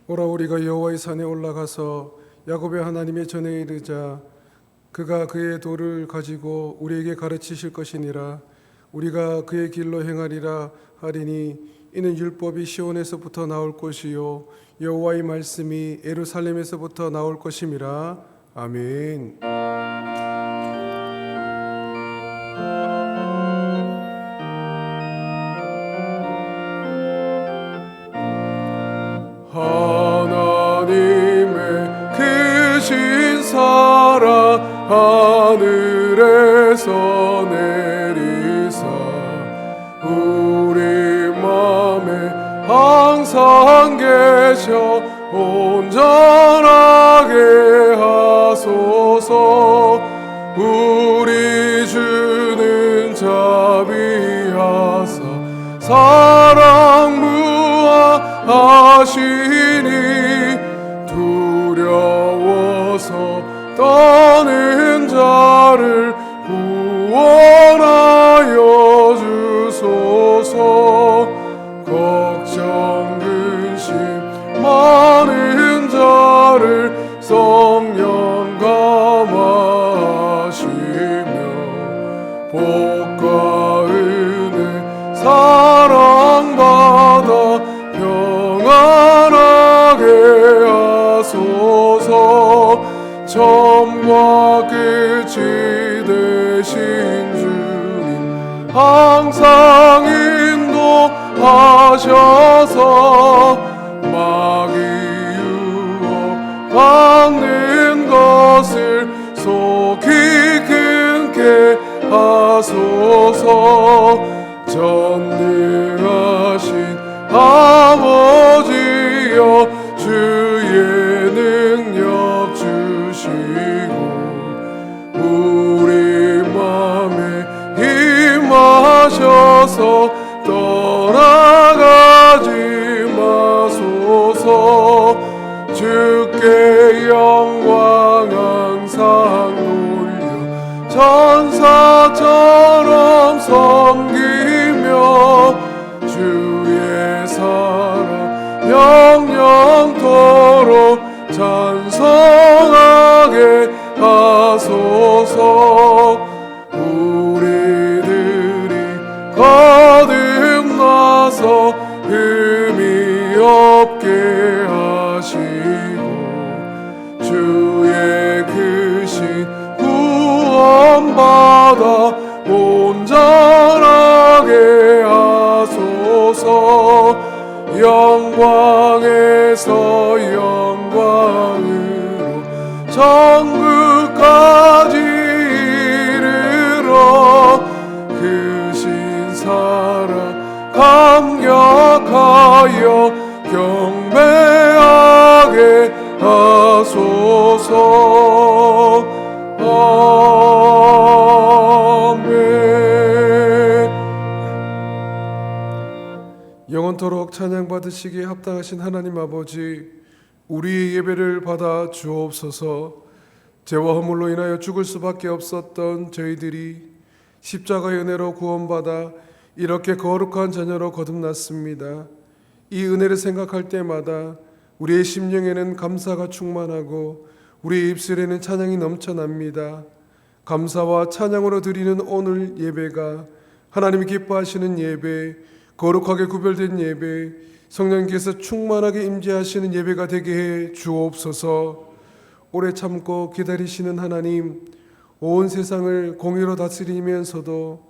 오라 우리가 여호와의 산에 올라가서 야곱의 하나님의 전에 이르자. 그가 그의 도를 가지고 우리에게 가르치실 것이니라. 우리가 그의 길로 행하리라 하리니 이는 율법이 시온에서부터 나올 것이요 여호와의 말씀이 예루살렘에서부터 나올 것임이라. 아멘. 하나님의 크신 사랑 하늘에서 내리사 우리 맘에 항상 계셔 온전하게 하소서. 우리 주는 자비하사 사랑 무한하시니 두려워서 떠는 자를 구원하여 주소서. 걱정 근심 많은 자를 성령 감화하시며 복과 은혜 사랑받아 평안하게 하소서. 처음과 끝이 되신 주님 항상 인도하셔서 마귀 유혹받는 것을 속히 끊게 하소서. 전능하신 아버지여 주의 능력 주시고 우리 맘에 임하셔서 떠나가지 마소서. 주께 영광 항상 돌려 천사처럼 섬기며 주의 사랑 영영토록 찬송하게 하소서. 우리들이 거듭나서 흠이 없게 하시고 주의 크신 구원받아 온전하게 하소서. 영광에서 영광으로 천국까지 이르러 크신 사랑 감격하여 경배하게 하소서. 아멘. 영원토록 찬양받으시기에 합당하신 하나님 아버지, 우리의 예배를 받아 주옵소서. 죄와 허물로 인하여 죽을 수밖에 없었던 저희들이 십자가의 은혜로 구원받아 이렇게 거룩한 자녀로 거듭났습니다. 이 은혜를 생각할 때마다 우리의 심령에는 감사가 충만하고 우리의 입술에는 찬양이 넘쳐납니다. 감사와 찬양으로 드리는 오늘 예배가 하나님이 기뻐하시는 예배, 거룩하게 구별된 예배, 성령께서 충만하게 임재하시는 예배가 되게 해 주옵소서. 오래 참고 기다리시는 하나님, 온 세상을 공의로 다스리면서도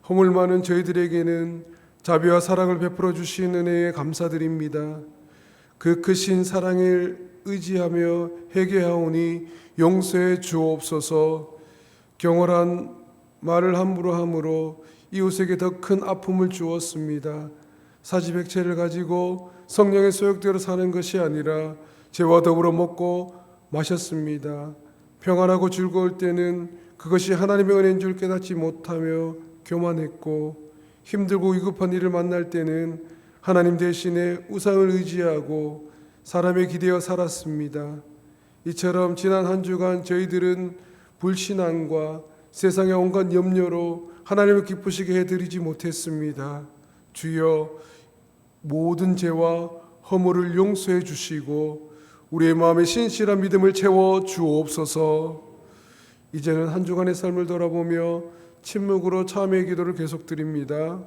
허물 많은 저희들에게는 자비와 사랑을 베풀어 주신 은혜에 감사드립니다. 그 크신 사랑을 의지하며 회개하오니 용서해 주옵소서. 경홀한 말을 함부로 함으로 이웃에게 더 큰 아픔을 주었습니다. 사지백체를 가지고 성령의 소욕대로 사는 것이 아니라 죄와 더불어 먹고 마셨습니다. 평안하고 즐거울 때는 그것이 하나님의 은혜인 줄 깨닫지 못하며 교만했고, 힘들고 위급한 일을 만날 때는 하나님 대신에 우상을 의지하고 사람에 기대어 살았습니다. 이처럼 지난 한 주간 저희들은 불신앙과 세상의 온갖 염려로 하나님을 기쁘시게 해드리지 못했습니다. 주여, 모든 죄와 허물을 용서해 주시고 우리의 마음에 신실한 믿음을 채워 주옵소서. 이제는 한 주간의 삶을 돌아보며 침묵으로 참회의 기도를 계속드립니다.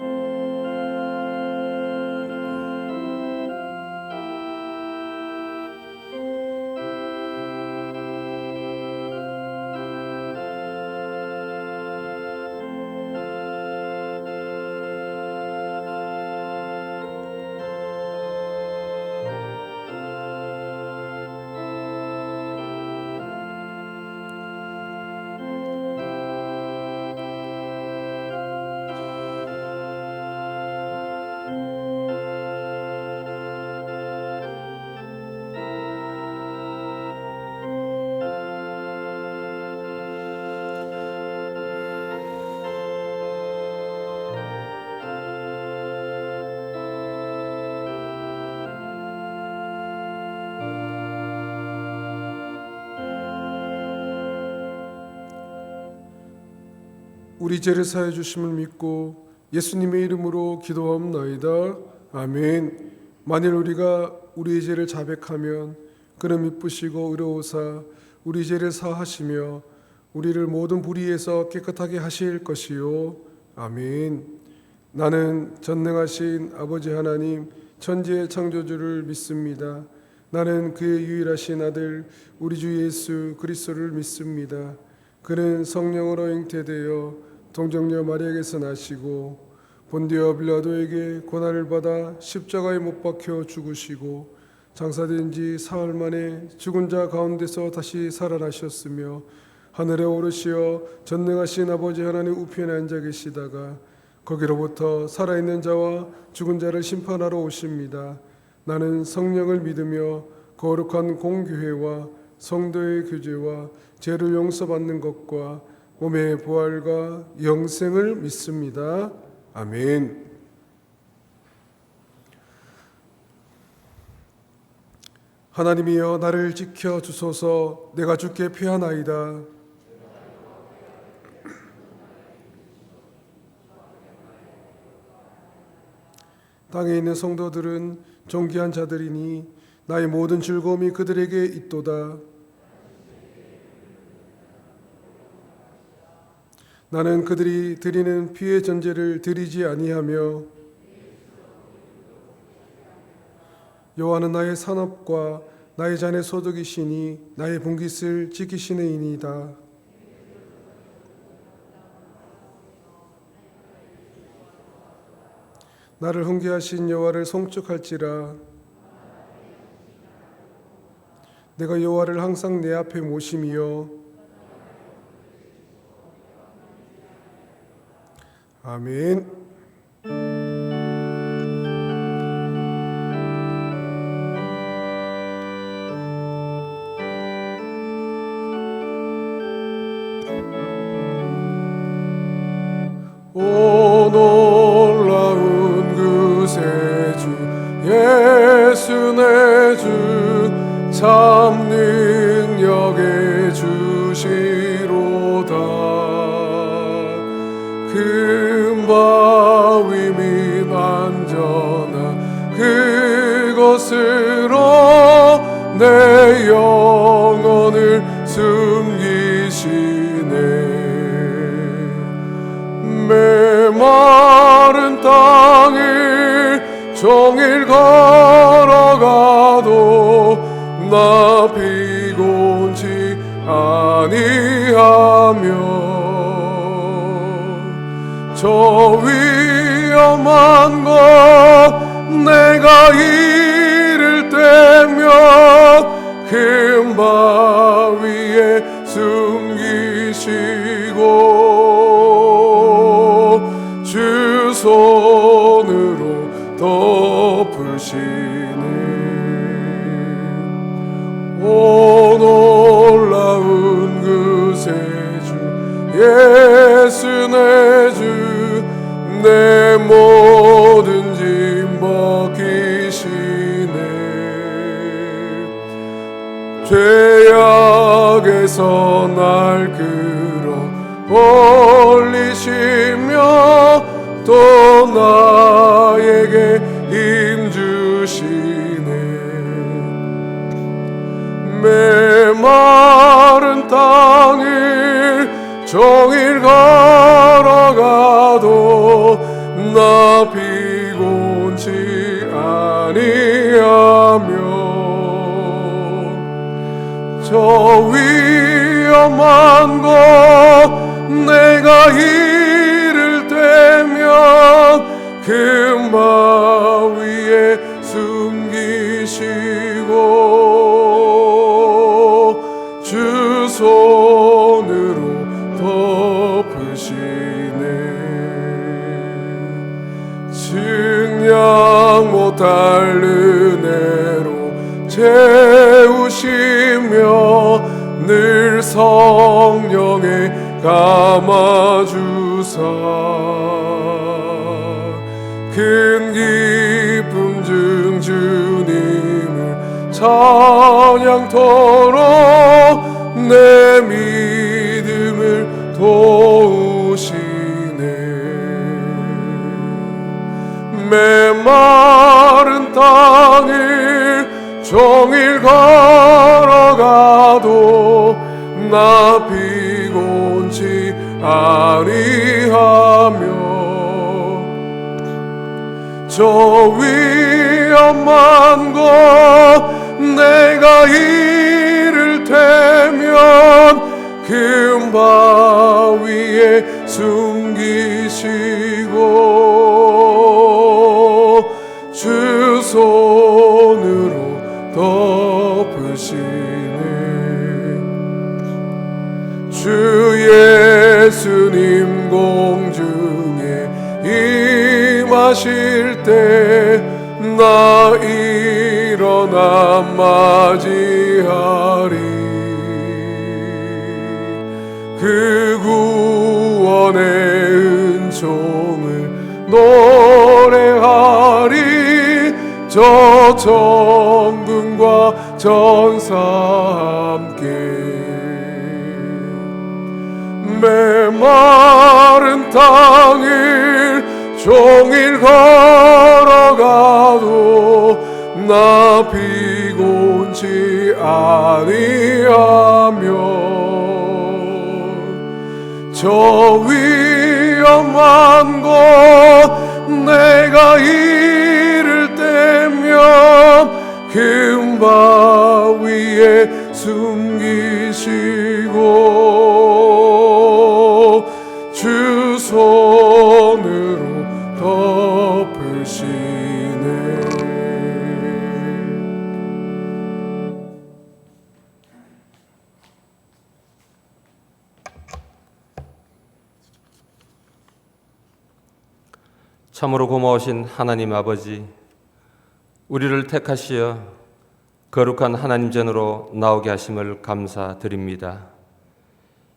우리 죄를 사해 주심을 믿고 예수님의 이름으로 기도하옵나이다. 아멘. 만일 우리가 우리의 죄를 자백하면 그는 미쁘시고 의로우사 우리 죄를 사하시며 우리를 모든 불의에서 깨끗하게 하실 것이요. 아멘. 나는 전능하신 아버지 하나님 천지의 창조주를 믿습니다. 나는 그의 유일하신 아들 우리 주 예수 그리스도를 믿습니다. 그는 성령으로 잉태되어 동정녀 마리아에게서 나시고 본디오 빌라도에게 고난을 받아 십자가에 못 박혀 죽으시고 장사된 지 사흘 만에 죽은 자 가운데서 다시 살아나셨으며 하늘에 오르시어 전능하신 아버지 하나님 우편에 앉아 계시다가 거기로부터 살아있는 자와 죽은 자를 심판하러 오십니다. 나는 성령을 믿으며 거룩한 공교회와 성도의 교제와 죄를 용서받는 것과 몸의 부활과 영생을 믿습니다. 아멘. 하나님이여 나를 지켜 주소서. 내가 주께 피하나이다. 땅에 있는 성도들은 존귀한 자들이니 나의 모든 즐거움이 그들에게 있도다. 나는 그들이 드리는 피의 전제를 드리지 아니하며 여호와는 나의 산업과 나의 잔의 소득이시니 나의 분깃을 지키시느이다. 나를 훈계하신 여호와를 송축할지라. 내가 여호와를 항상 내 앞에 모심이여. 아멘. 오 놀라운 그새 주 예수 내 주 참 능력의 주시로다. 금바위 및 안전한 그것으로 내 영혼을 숨기시네. 메마른 땅을 종일 걸어가도 나 피곤치 아니하며 저 위험한 곳 내가 이를 때면 큰 바위에 숨기시고 주 손으로 위에서 날 끌어 올리시며 또 나에게 힘 주시네. 메마른 땅을 종일 걸어가도 나 피곤치 아니하며 저 위험한 곳 내가 이를 때면 금바 위에 숨기시고 주 손으로 덮으시네. 증량 못할 은혜로 채우시며 늘 성령에 감아주사 큰 기쁨 중 주님을 찬양토록 내 믿음을 도우시네. 메마른 땅을 종일 걸어가도 나 피곤치 아니하며 저 위험한 곳 내가 이를 때면 금바 위에 숨기시고 주 손으로 덮으시네. 주 예수님 공중에 임하실 때 나 일어나 맞이하리. 그 구원의 은총을 노래하리. 저 천군과 전사 함께 메마른 땅을 종일 걸어가도 나 피곤치 아니하며 저 위험한 곳 내가 이를 때면 금바 위에 숨기시고 주 손으로 덮으시네. 참으로 고마우신 하나님 아버지, 우리를 택하시어 거룩한 하나님 전으로 나오게 하심을 감사드립니다.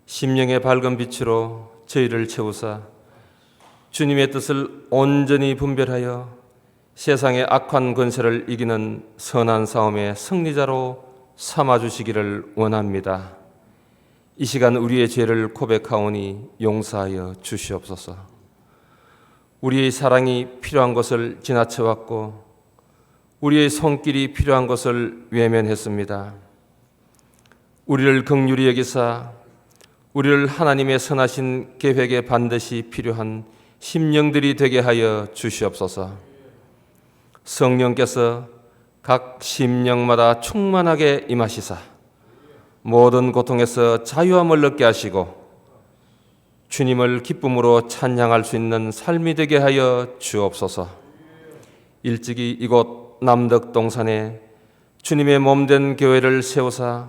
심령의 밝은 빛으로 저희를 채우사 주님의 뜻을 온전히 분별하여 세상의 악한 권세를 이기는 선한 싸움의 승리자로 삼아주시기를 원합니다. 이 시간 우리의 죄를 고백하오니 용서하여 주시옵소서. 우리의 사랑이 필요한 것을 지나쳐왔고 우리의 손길이 필요한 것을 외면했습니다. 우리를 긍휼히 여기사 우리를 하나님의 선하신 계획에 반드시 필요한 심령들이 되게 하여 주시옵소서. 성령께서 각 심령마다 충만하게 임하시사 모든 고통에서 자유함을 얻게 하시고 주님을 기쁨으로 찬양할 수 있는 삶이 되게 하여 주옵소서. 일찍이 이곳 남덕동산에 주님의 몸된 교회를 세우사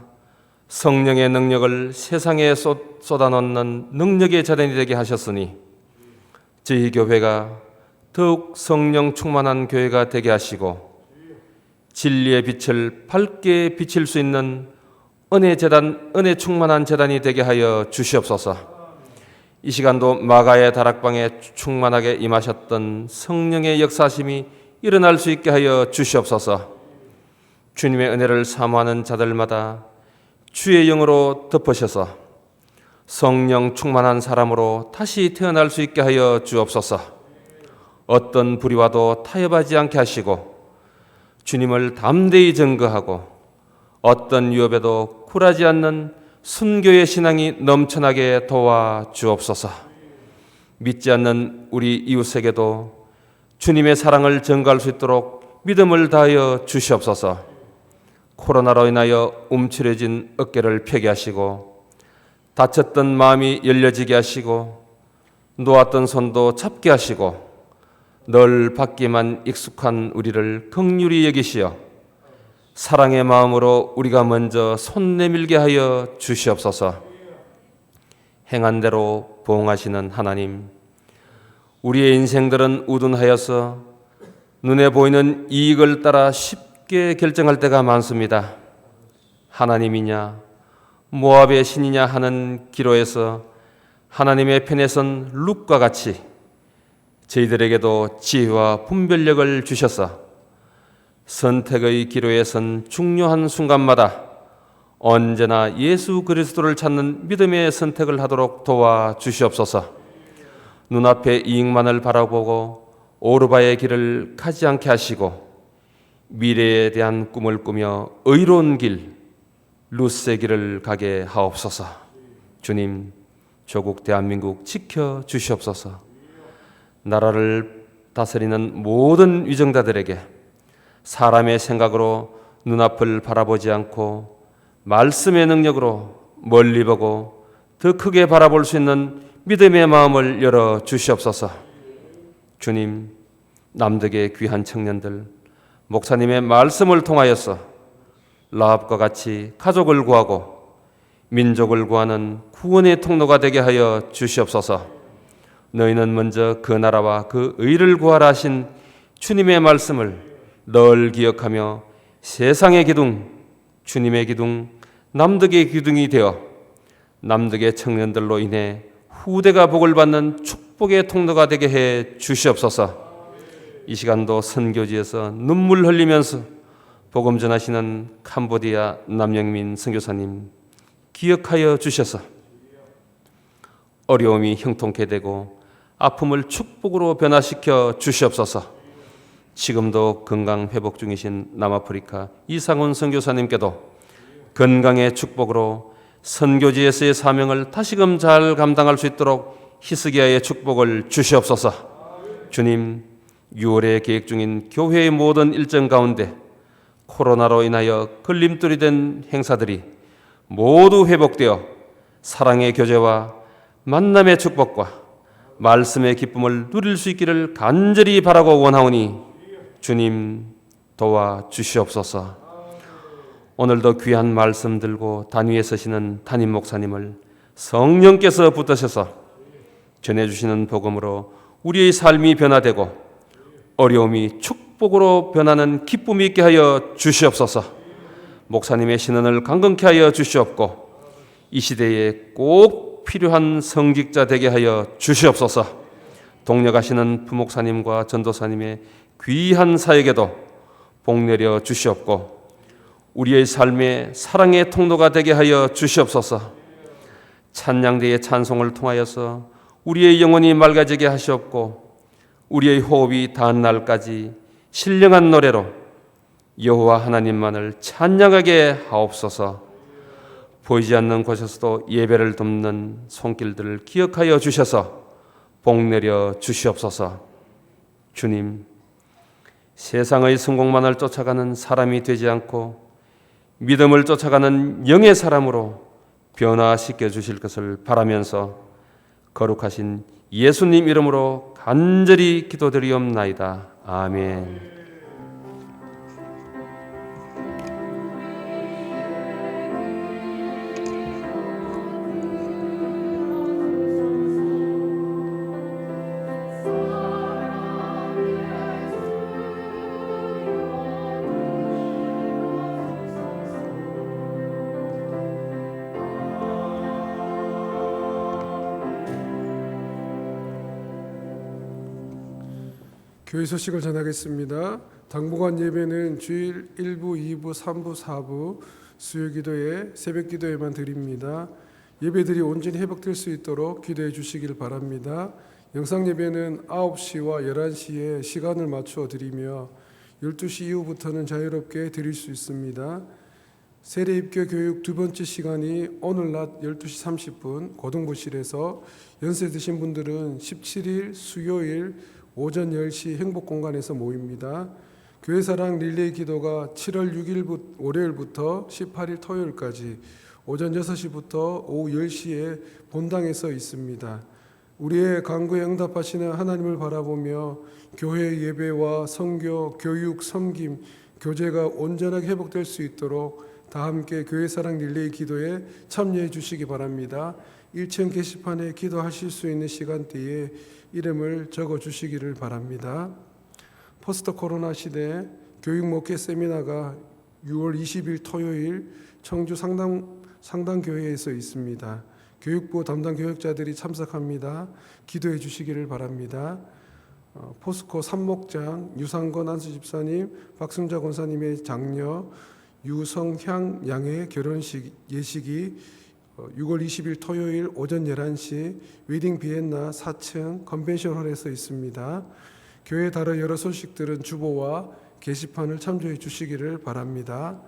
성령의 능력을 세상에 쏟아놓는 능력의 자단이 되게 하셨으니 저희 교회가 더욱 성령 충만한 교회가 되게 하시고 진리의 빛을 밝게 비칠 수 있는 은혜 충만한 제단이 되게 하여 주시옵소서. 이 시간도 마가의 다락방에 충만하게 임하셨던 성령의 역사심이 일어날 수 있게 하여 주시옵소서. 주님의 은혜를 사모하는 자들마다 주의 영으로 덮으셔서 성령 충만한 사람으로 다시 태어날 수 있게 하여 주옵소서. 어떤 불의와도 타협하지 않게 하시고 주님을 담대히 증거하고 어떤 위협에도 굴하지 않는 순교의 신앙이 넘쳐나게 도와 주옵소서. 믿지 않는 우리 이웃에게도 주님의 사랑을 전가할 수 있도록 믿음을 다하여 주시옵소서. 코로나로 인하여 움츠려진 어깨를 펴게 하시고 다쳤던 마음이 열려지게 하시고 놓았던 손도 잡게 하시고 늘 받기만 익숙한 우리를 긍휼히 여기시어 사랑의 마음으로 우리가 먼저 손 내밀게 하여 주시옵소서. 행한 대로 보응하시는 하나님, 우리의 인생들은 우둔하여서 눈에 보이는 이익을 따라 쉽게 결정할 때가 많습니다. 하나님이냐 모압의 신이냐 하는 기로에서 하나님의 편에 선 룻과 같이 저희들에게도 지혜와 분별력을 주셔서 선택의 기로에 선 중요한 순간마다 언제나 예수 그리스도를 찾는 믿음의 선택을 하도록 도와 주시옵소서. 눈앞의 이익만을 바라보고 오르바의 길을 가지 않게 하시고 미래에 대한 꿈을 꾸며 의로운 길, 룻의 길을 가게 하옵소서. 주님, 조국 대한민국 지켜 주시옵소서. 나라를 다스리는 모든 위정자들에게 사람의 생각으로 눈앞을 바라보지 않고 말씀의 능력으로 멀리 보고 더 크게 바라볼 수 있는 믿음의 마음을 열어 주시옵소서. 주님, 남덕의 귀한 청년들, 목사님의 말씀을 통하여서 라합과 같이 가족을 구하고 민족을 구하는 구원의 통로가 되게 하여 주시옵소서. 너희는 먼저 그 나라와 그 의를 구하라 하신 주님의 말씀을 늘 기억하며 세상의 기둥, 주님의 기둥, 남덕의 기둥이 되어 남덕의 청년들로 인해 후대가 복을 받는 축복의 통로가 되게 해 주시옵소서. 이 시간도 선교지에서 눈물 흘리면서 복음 전하시는 캄보디아 남영민 선교사님 기억하여 주셔서 어려움이 형통케 되고 아픔을 축복으로 변화시켜 주시옵소서. 지금도 건강 회복 중이신 남아프리카 이상훈 선교사님께도 건강의 축복으로 선교지에서의 사명을 다시금 잘 감당할 수 있도록 히스기야의 축복을 주시옵소서. 주님, 6월에 계획 중인 교회의 모든 일정 가운데 코로나로 인하여 걸림돌이 된 행사들이 모두 회복되어 사랑의 교제와 만남의 축복과 말씀의 기쁨을 누릴 수 있기를 간절히 바라고 원하오니 주님 도와 주시옵소서. 오늘도 귀한 말씀 들고 단위에 서시는 담임 목사님을 성령께서 붙드셔서 전해주시는 복음으로 우리의 삶이 변화되고 어려움이 축복으로 변하는 기쁨이 있게 하여 주시옵소서. 목사님의 신원을 강건케 하여 주시옵고 이 시대에 꼭 필요한 성직자 되게 하여 주시옵소서. 동력하시는 부목사님과 전도사님의 귀한 사역에도 복 내려 주시옵고 우리의 삶의 사랑의 통로가 되게 하여 주시옵소서. 찬양대의 찬송을 통하여서 우리의 영혼이 맑아지게 하시옵고 우리의 호흡이 닿은 날까지 신령한 노래로 여호와 하나님만을 찬양하게 하옵소서. 보이지 않는 곳에서도 예배를 돕는 손길들을 기억하여 주셔서 복 내려 주시옵소서. 주님, 세상의 성공만을 쫓아가는 사람이 되지 않고 믿음을 쫓아가는 영의 사람으로 변화시켜 주실 것을 바라면서 거룩하신 예수님 이름으로 간절히 기도드리옵나이다. 아멘. 교회 소식을 전하겠습니다. 당분간 예배는 주일 1부, 2부, 3부, 4부 수요기도에 새벽기도에만 드립니다. 예배들이 온전히 회복될 수 있도록 기도해 주시길 바랍니다. 영상예배는 9시와 11시에 시간을 맞추어 드리며 12시 이후부터는 자유롭게 드릴 수 있습니다. 세례입교 교육 두 번째 시간이 오늘 낮 12시 30분 고등부실에서 연세 드신 분들은 17일 수요일 오전 10시 행복공간에서 모입니다. 교회사랑 릴레이 기도가 7월 6일 월요일부터 18일 토요일까지 오전 6시부터 오후 10시에 본당에서 있습니다. 우리의 간구에 응답하시는 하나님을 바라보며 교회 예배와 선교, 교육, 섬김, 교제가 온전하게 회복될 수 있도록 다 함께 교회사랑 릴레이 기도에 참여해 주시기 바랍니다. 1층 게시판에 기도하실 수 있는 시간대에 이름을 적어 주시기를 바랍니다. 포스트 코로나 시대 교육 목회 세미나가 6월 20일 토요일 청주 상당교회에서 있습니다. 교육부 담당 교역자들이 참석합니다. 기도해 주시기를 바랍니다. 포스코 삼목장 유상건 안수집사님, 박순자 권사님의 장녀 유성향 양의 결혼식 예식이 6월 20일 토요일 오전 11시 웨딩 비엔나 4층 컨벤션홀에서 있습니다. 교회 다른 여러 소식들은 주보와 게시판을 참조해 주시기를 바랍니다.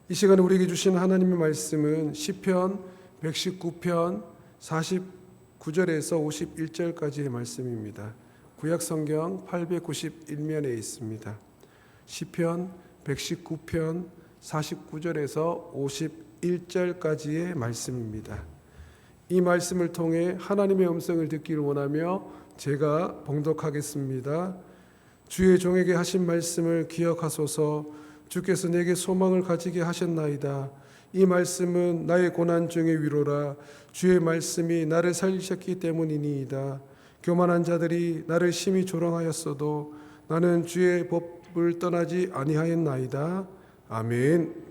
이 시간에 우리에게 주신 하나님의 말씀은 시편 119편 49절에서 51절까지의 말씀입니다. 구약성경 891면에 있습니다. 시편 119편 49절에서 51절까지의 말씀입니다. 이 말씀을 통해 하나님의 음성을 듣기를 원하며 제가 봉독하겠습니다. 주의 종에게 하신 말씀을 기억하소서. 주께서 내게 소망을 가지게 하셨나이다. 이 말씀은 나의 고난 중의 위로라. 주의 말씀이 나를 살리셨기 때문이니이다. 교만한 자들이 나를 심히 조롱하였어도 나는 주의 법을 떠나지 아니하였나이다. 아멘.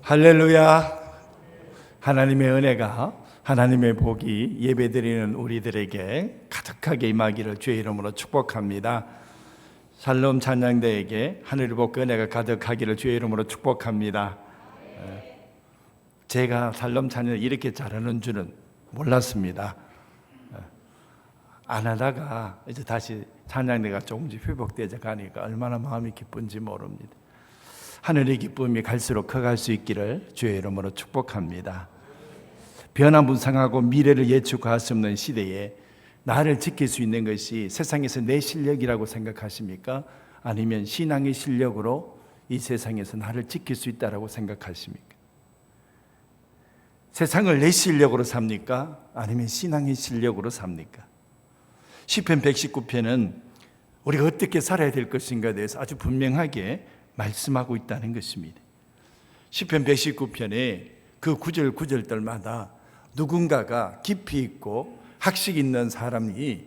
할렐루야. 하나님의 은혜가, 하나님의 복이 예배드리는 우리들에게 가득하게 임하기를 주의 이름으로 축복합니다. 샬롬 찬양대에게 하늘의 복 은혜가 가득하기를 주의 이름으로 축복합니다. 제가 샬롬 찬양을 이렇게 잘하는 줄은 몰랐습니다. 안 하다가 이제 다시 찬양대가 조금씩 회복되어 가니까 얼마나 마음이 기쁜지 모릅니다. 하늘의 기쁨이 갈수록 커갈 수 있기를 주의 이름으로 축복합니다. 변화무쌍하고 미래를 예측할 수 없는 시대에 나를 지킬 수 있는 것이 세상에서 내 실력이라고 생각하십니까? 아니면 신앙의 실력으로 이 세상에서 나를 지킬 수 있다고 생각하십니까? 세상을 내 실력으로 삽니까? 아니면 신앙의 실력으로 삽니까? 시편 119편은 우리가 어떻게 살아야 될 것인가에 대해서 아주 분명하게 말씀하고 있다는 것입니다. 시편 119편에 그 구절구절들마다 누군가가 깊이 있고 학식 있는 사람이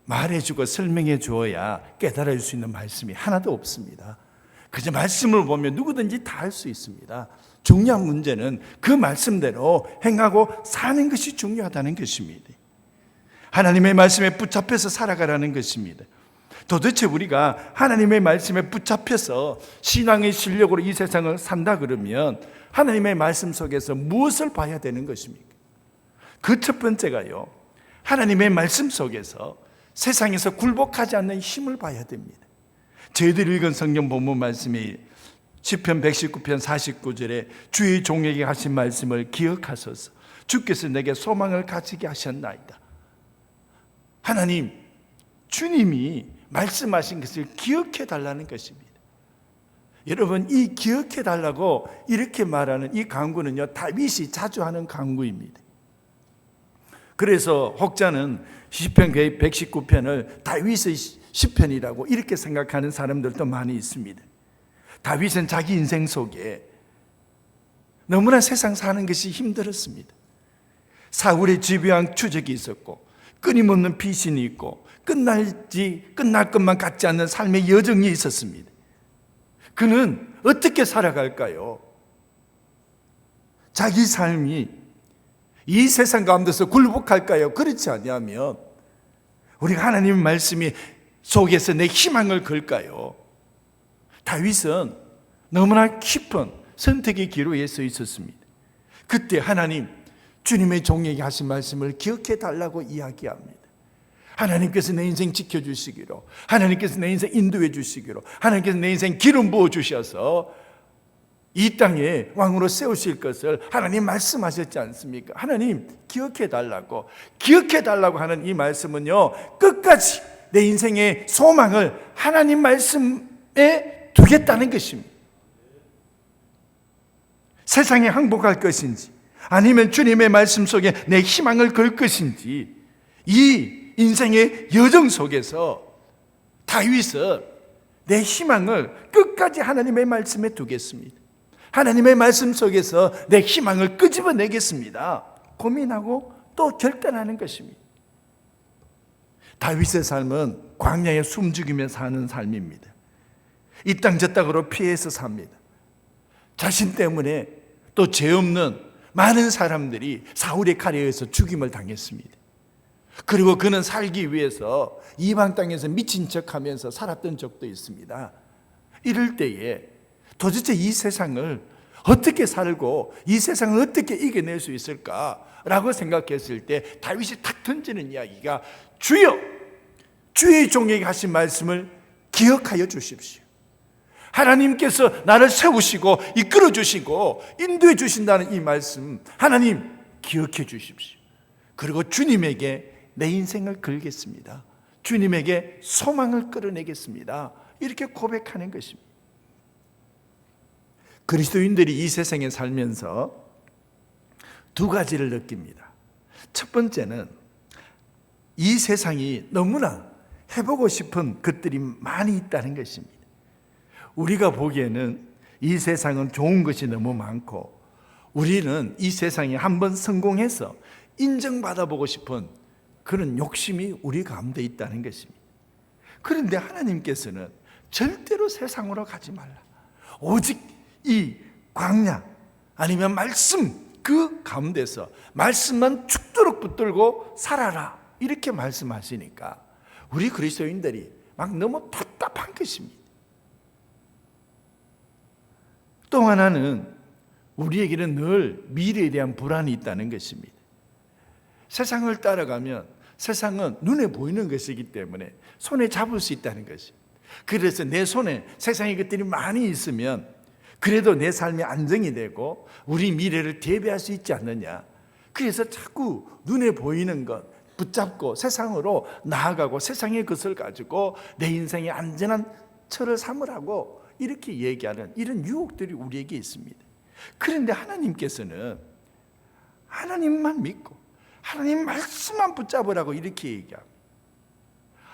말해주고 설명해 주어야 깨달을 수 있는 말씀이 하나도 없습니다. 그저 말씀을 보면 누구든지 다 할 수 있습니다. 중요한 문제는 그 말씀대로 행하고 사는 것이 중요하다는 것입니다. 하나님의 말씀에 붙잡혀서 살아가라는 것입니다. 도대체 우리가 하나님의 말씀에 붙잡혀서 신앙의 실력으로 이 세상을 산다 그러면 하나님의 말씀 속에서 무엇을 봐야 되는 것입니까? 그 첫 번째가요, 하나님의 말씀 속에서 세상에서 굴복하지 않는 힘을 봐야 됩니다. 저희들이 읽은 성경 본문 말씀이 시편 119편 49절에 주의 종에게 하신 말씀을 기억하소서. 주께서 내게 소망을 가지게 하셨나이다. 하나님, 주님이 말씀하신 것을 기억해 달라는 것입니다. 여러분, 이 기억해 달라고 이렇게 말하는 이 간구는요, 다윗이 자주 하는 간구입니다. 그래서 혹자는 시편 119편을 다윗의 시편이라고 이렇게 생각하는 사람들도 많이 있습니다. 다윗은 자기 인생 속에 너무나 세상 사는 것이 힘들었습니다. 사울의 집요한 추적이 있었고 끊임없는 비신이 있고 끝날 것만 같지 않는 삶의 여정이 있었습니다. 그는 어떻게 살아갈까요? 자기 삶이 이 세상 가운데서 굴복할까요? 그렇지 않으면 우리가 하나님의 말씀이 속에서 내 희망을 걸까요? 다윗은 너무나 깊은 선택의 기로에 서 있었습니다. 그때 하나님, 주님의 종에게 하신 말씀을 기억해 달라고 이야기합니다. 하나님께서 내 인생 지켜주시기로, 하나님께서 내 인생 인도해 주시기로, 하나님께서 내 인생 기름 부어 주셔서 이 땅에 왕으로 세우실 것을 하나님 말씀하셨지 않습니까? 하나님 기억해 달라고 하는 이 말씀은요, 끝까지 내 인생의 소망을 하나님 말씀에 두겠다는 것입니다. 세상에 항복할 것인지 아니면 주님의 말씀 속에 내 희망을 걸 것인지, 이 인생의 여정 속에서 다윗은 내 희망을 끝까지 하나님의 말씀에 두겠습니다. 하나님의 말씀 속에서 내 희망을 끄집어내겠습니다. 고민하고 또 결단하는 것입니다. 다윗의 삶은 광야에 숨죽이며 사는 삶입니다. 이 땅 저 땅으로 피해서 삽니다. 자신 때문에 또 죄 없는 많은 사람들이 사울의 칼에 의해서 죽임을 당했습니다. 그리고 그는 살기 위해서 이방 땅에서 미친 척하면서 살았던 적도 있습니다. 이럴 때에 도대체 이 세상을 어떻게 살고 이 세상을 어떻게 이겨낼 수 있을까라고 생각했을 때 다윗이 탁 던지는 이야기가, 주여, 주의 종에게 하신 말씀을 기억하여 주십시오. 하나님께서 나를 세우시고 이끌어 주시고 인도해 주신다는 이 말씀, 하나님 기억해 주십시오. 그리고 주님에게 내 인생을 걸겠습니다. 주님에게 소망을 끌어내겠습니다. 이렇게 고백하는 것입니다. 그리스도인들이 이 세상에 살면서 두 가지를 느낍니다. 첫 번째는 이 세상이 너무나 해보고 싶은 것들이 많이 있다는 것입니다. 우리가 보기에는 이 세상은 좋은 것이 너무 많고, 우리는 이 세상에 한번 성공해서 인정받아보고 싶은 그런 욕심이 우리 가운데 있다는 것입니다. 그런데 하나님께서는 절대로 세상으로 가지 말라, 오직 이 광야, 아니면 말씀 그 가운데서 말씀만 죽도록 붙들고 살아라 이렇게 말씀하시니까 우리 그리스도인들이 막 너무 답답한 것입니다. 또 하나는 우리에게는 늘 미래에 대한 불안이 있다는 것입니다. 세상을 따라가면 세상은 눈에 보이는 것이기 때문에 손에 잡을 수 있다는 것입니다. 그래서 내 손에 세상의 것들이 많이 있으면 그래도 내 삶이 안정이 되고 우리 미래를 대비할 수 있지 않느냐. 그래서 자꾸 눈에 보이는 것 붙잡고 세상으로 나아가고 세상의 것을 가지고 내 인생의 안전한 철을 삼으라고 이렇게 얘기하는 이런 유혹들이 우리에게 있습니다. 그런데 하나님께서는 하나님만 믿고 하나님 말씀만 붙잡으라고 이렇게 얘기합니다.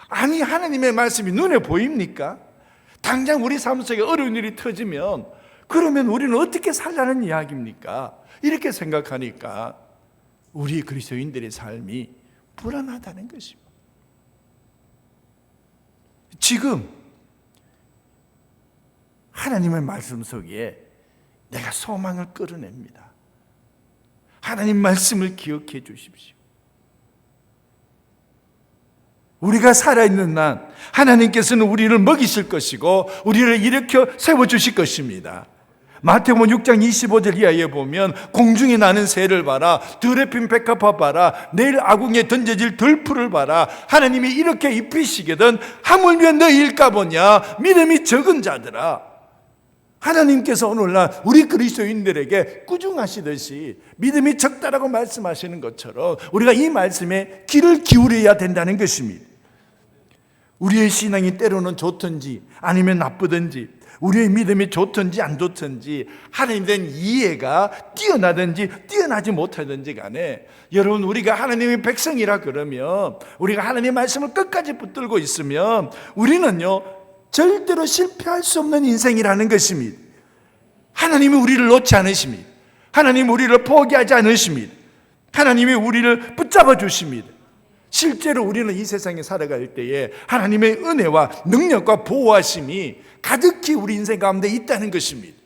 아니 하나님의 말씀이 눈에 보입니까? 당장 우리 삶 속에 어려운 일이 터지면 그러면 우리는 어떻게 살라는 이야기입니까? 이렇게 생각하니까 우리 그리스도인들의 삶이 불안하다는 것입니다. 지금 하나님의 말씀 속에 내가 소망을 끌어냅니다. 하나님 말씀을 기억해 주십시오. 우리가 살아있는 날 하나님께서는 우리를 먹이실 것이고 우리를 일으켜 세워주실 것입니다. 마태복음 6장 25절 이하에 보면 공중에 나는 새를 봐라, 들에 핀 백합화 봐라, 내일 아궁이에 던져질 들풀을 봐라. 하나님이 이렇게 입히시거든 하물며 너희일까 보냐 믿음이 적은 자들아. 하나님께서 오늘날 우리 그리스도인들에게 꾸중하시듯이 믿음이 적다라고 말씀하시는 것처럼 우리가 이 말씀에 귀를 기울여야 된다는 것입니다. 우리의 신앙이 때로는 좋든지 아니면 나쁘든지 우리의 믿음이 좋든지 안 좋든지 하나님에 대한 이해가 뛰어나든지 뛰어나지 못하든지 간에 여러분 우리가 하나님의 백성이라 그러면 우리가 하나님의 말씀을 끝까지 붙들고 있으면 우리는요 절대로 실패할 수 없는 인생이라는 것입니다. 하나님이 우리를 놓지 않으십니다. 하나님이 우리를 포기하지 않으십니다. 하나님이 우리를 붙잡아 주십니다. 실제로 우리는 이 세상에 살아갈 때에 하나님의 은혜와 능력과 보호하심이 가득히 우리 인생 가운데 있다는 것입니다.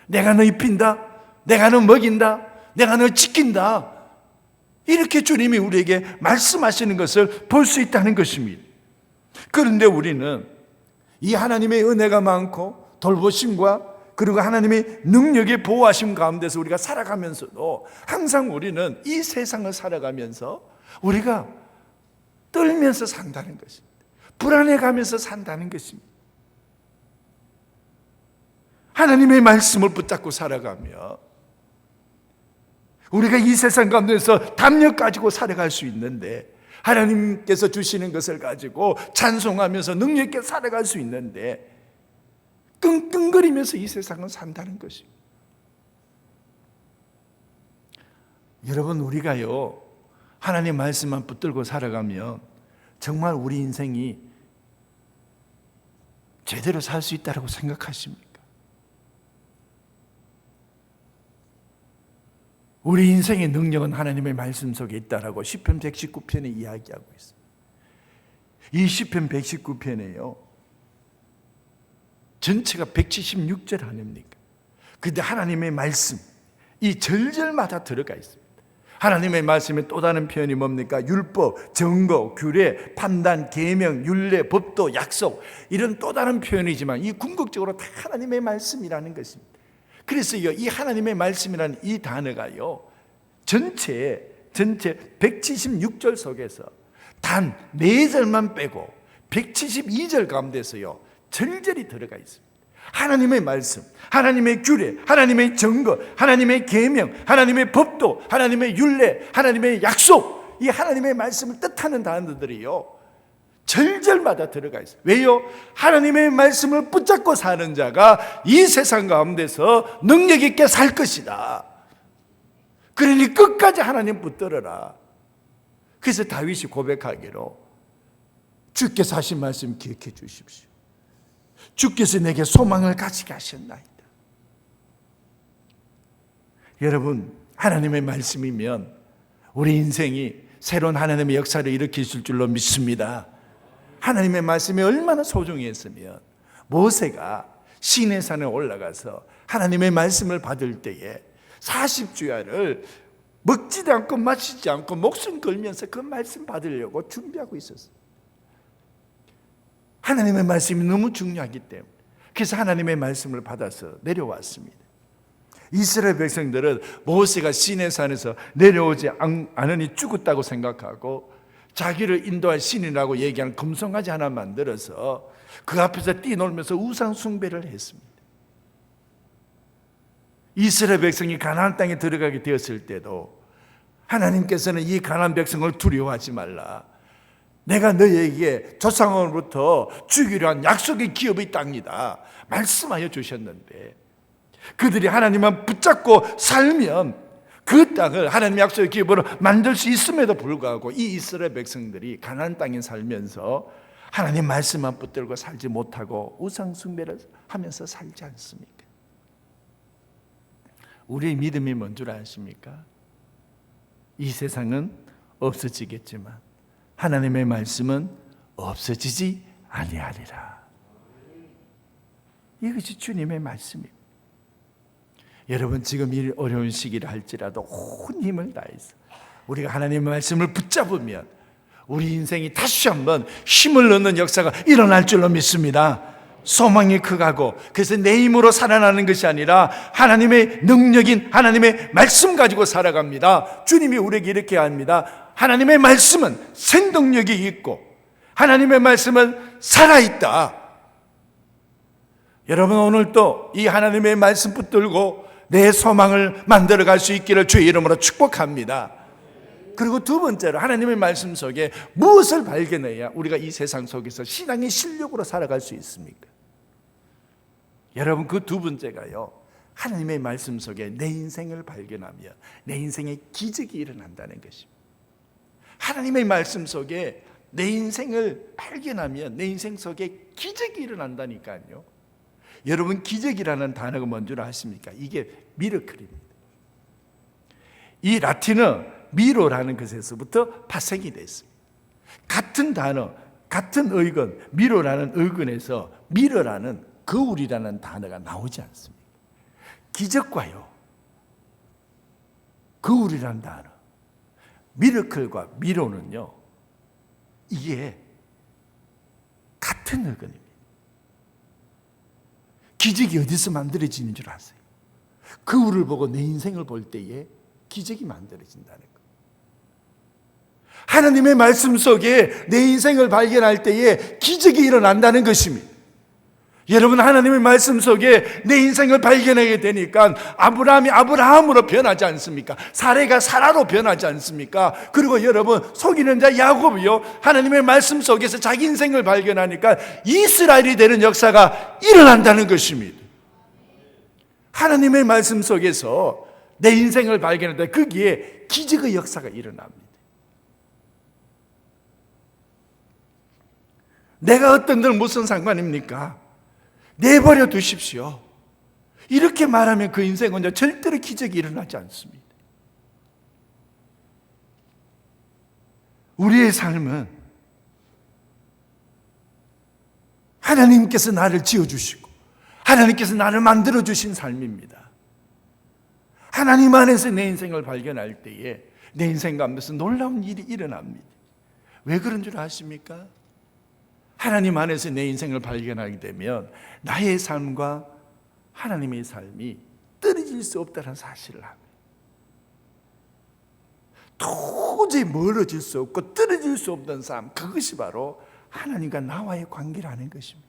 내가 너 입힌다, 내가 너 먹인다, 내가 너 지킨다, 이렇게 주님이 우리에게 말씀하시는 것을 볼 수 있다는 것입니다. 그런데 우리는 이 하나님의 은혜가 많고 돌보심과 그리고 하나님의 능력의 보호하심 가운데서 우리가 살아가면서도 항상 우리는 이 세상을 살아가면서 우리가 떨면서 산다는 것입니다. 불안해가면서 산다는 것입니다. 하나님의 말씀을 붙잡고 살아가며 우리가 이 세상 가운데서 담력 가지고 살아갈 수 있는데 하나님께서 주시는 것을 가지고 찬송하면서 능력 있게 살아갈 수 있는데 끙끙거리면서 이 세상을 산다는 것입니다. 여러분 우리가요 하나님 말씀만 붙들고 살아가면 정말 우리 인생이 제대로 살 수 있다고 생각하십니까? 우리 인생의 능력은 하나님의 말씀 속에 있다라고 시편 119편에 이야기하고 있습니다. 이 시편 119편에요 전체가 176절 아닙니까? 그런데 하나님의 말씀 이 절절마다 들어가 있습니다. 하나님의 말씀의 또 다른 표현이 뭡니까? 율법, 정거, 규례, 판단, 계명, 율례, 법도, 약속 이런 또 다른 표현이지만 이 궁극적으로 다 하나님의 말씀이라는 것입니다. 그래서요 이 하나님의 말씀이라는 이 단어가요 전체 176절 속에서 단 4절만 빼고 172절 가운데서요 절절히 들어가 있습니다. 하나님의 말씀, 하나님의 규례, 하나님의 정거, 하나님의 계명, 하나님의 법도, 하나님의 율례, 하나님의 약속 이 하나님의 말씀을 뜻하는 단어들이요 절절마다 들어가 있어요. 왜요? 하나님의 말씀을 붙잡고 사는 자가 이 세상 가운데서 능력 있게 살 것이다. 그러니 끝까지 하나님 붙들어라. 그래서 다윗이 고백하기로 주께서 하신 말씀 기억해 주십시오. 주께서 내게 소망을 가지게 하셨나이다. 여러분 하나님의 말씀이면 우리 인생이 새로운 하나님의 역사를 일으키실 줄로 믿습니다. 하나님의 말씀이 얼마나 소중했으면 모세가 시내산에 올라가서 하나님의 말씀을 받을 때에 40주야를 먹지도 않고 마시지 않고 목숨 걸면서 그 말씀 받으려고 준비하고 있었어요. 하나님의 말씀이 너무 중요하기 때문에. 그래서 하나님의 말씀을 받아서 내려왔습니다. 이스라엘 백성들은 모세가 시내산에서 내려오지 않으니 죽었다고 생각하고 자기를 인도할 신이라고 얘기하는 금송아지 하나 만들어서 그 앞에서 뛰놀면서 우상 숭배를 했습니다. 이스라엘 백성이 가나안 땅에 들어가게 되었을 때도 하나님께서는 이 가나안 백성을 두려워하지 말라. 내가 너희에게 조상으로부터 주기로 한 약속의 기업의 땅이다 말씀하여 주셨는데, 그들이 하나님만 붙잡고 살면 그 땅을 하나님의 약속의 기업으로 만들 수 있음에도 불구하고 이 이스라엘 백성들이 가나안 땅에 살면서 하나님 말씀만 붙들고 살지 못하고 우상 숭배를 하면서 살지 않습니까? 우리의 믿음이 뭔 줄 아십니까? 이 세상은 없어지겠지만 하나님의 말씀은 없어지지 아니하리라. 이것이 주님의 말씀입니다. 여러분, 지금 이 어려운 시기를 할지라도 온 힘을 다해서 우리가 하나님의 말씀을 붙잡으면 우리 인생이 다시 한번 힘을 얻는 역사가 일어날 줄로 믿습니다. 소망이 크가고, 그래서 내 힘으로 살아나는 것이 아니라 하나님의 능력인 하나님의 말씀 가지고 살아갑니다. 주님이 우리에게 이렇게 합니다. 하나님의 말씀은 생동력이 있고 하나님의 말씀은 살아있다. 여러분, 오늘도 이 하나님의 말씀 붙들고 내 소망을 만들어갈 수 있기를 주의 이름으로 축복합니다. 그리고 두 번째로, 하나님의 말씀 속에 무엇을 발견해야 우리가 이 세상 속에서 신앙의 실력으로 살아갈 수 있습니까? 여러분, 그 두 번째가요, 하나님의 말씀 속에 내 인생을 발견하면 내 인생에 기적이 일어난다는 것입니다. 하나님의 말씀 속에 내 인생을 발견하면 내 인생 속에 기적이 일어난다니까요. 여러분, 기적이라는 단어가 뭔 줄 아십니까? 이게 미러클입니다. 이 라틴어 미로라는 것에서부터 파생이 됐습니다. 같은 단어, 같은 의건, 미로라는 의건에서 미러라는 거울이라는 단어가 나오지 않습니다. 기적과요, 거울이라는 단어, 미러클과 미로는요, 이게 같은 의건입니다. 기적이 어디서 만들어지는 줄 아세요? 거울을 보고 내 인생을 볼 때에 기적이 만들어진다는 것. 하나님의 말씀 속에 내 인생을 발견할 때에 기적이 일어난다는 것입니다. 여러분, 하나님의 말씀 속에 내 인생을 발견하게 되니까 아브라함이 아브라함으로 변하지 않습니까? 사레가 사라로 변하지 않습니까? 그리고 여러분, 속이는 자 야곱이요, 하나님의 말씀 속에서 자기 인생을 발견하니까 이스라엘이 되는 역사가 일어난다는 것입니다. 하나님의 말씀 속에서 내 인생을 발견할 때 거기에 기적의 역사가 일어납니다. 내가 어떤 들 무슨 상관입니까? 내버려 두십시오. 이렇게 말하면 그 인생은 절대로 기적이 일어나지 않습니다. 우리의 삶은 하나님께서 나를 지어주시고 하나님께서 나를 만들어주신 삶입니다. 하나님 안에서 내 인생을 발견할 때에 내 인생 가운데서 놀라운 일이 일어납니다. 왜 그런 줄 아십니까? 하나님 안에서 내 인생을 발견하게 되면 나의 삶과 하나님의 삶이 떨어질 수 없다는 사실을 합니다. 도저히 멀어질 수 없고 떨어질 수 없는 삶, 그것이 바로 하나님과 나와의 관계라는 것입니다.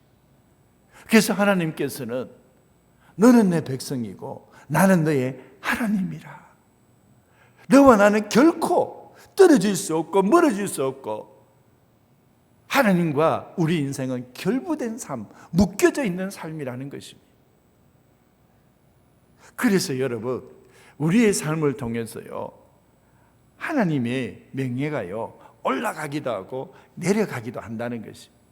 그래서 하나님께서는 너는 내 백성이고 나는 너의 하나님이라. 너와 나는 결코 떨어질 수 없고 멀어질 수 없고 하나님과 우리 인생은 결부된 삶, 묶여져 있는 삶이라는 것입니다. 그래서 여러분, 우리의 삶을 통해서요, 하나님의 명예가요, 올라가기도 하고 내려가기도 한다는 것입니다.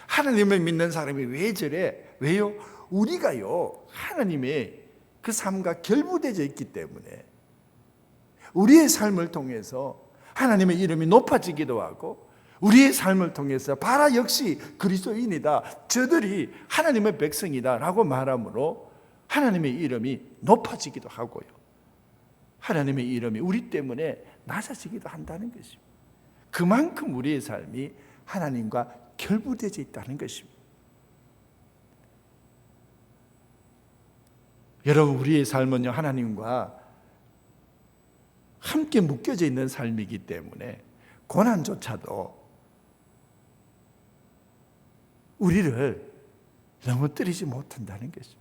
하나님을 믿는 사람이 왜 저래? 왜요? 우리가요, 하나님의 그 삶과 결부되어 있기 때문에 우리의 삶을 통해서 하나님의 이름이 높아지기도 하고, 우리의 삶을 통해서 바라 역시 그리스도인이다, 저들이 하나님의 백성이다 라고 말함으로 하나님의 이름이 높아지기도 하고요. 하나님의 이름이 우리 때문에 낮아지기도 한다는 것입니다. 그만큼 우리의 삶이 하나님과 결부되어 있다는 것입니다. 여러분, 우리의 삶은요, 하나님과 함께 묶여져 있는 삶이기 때문에 고난조차도 우리를 넘어뜨리지 못한다는 것입니다.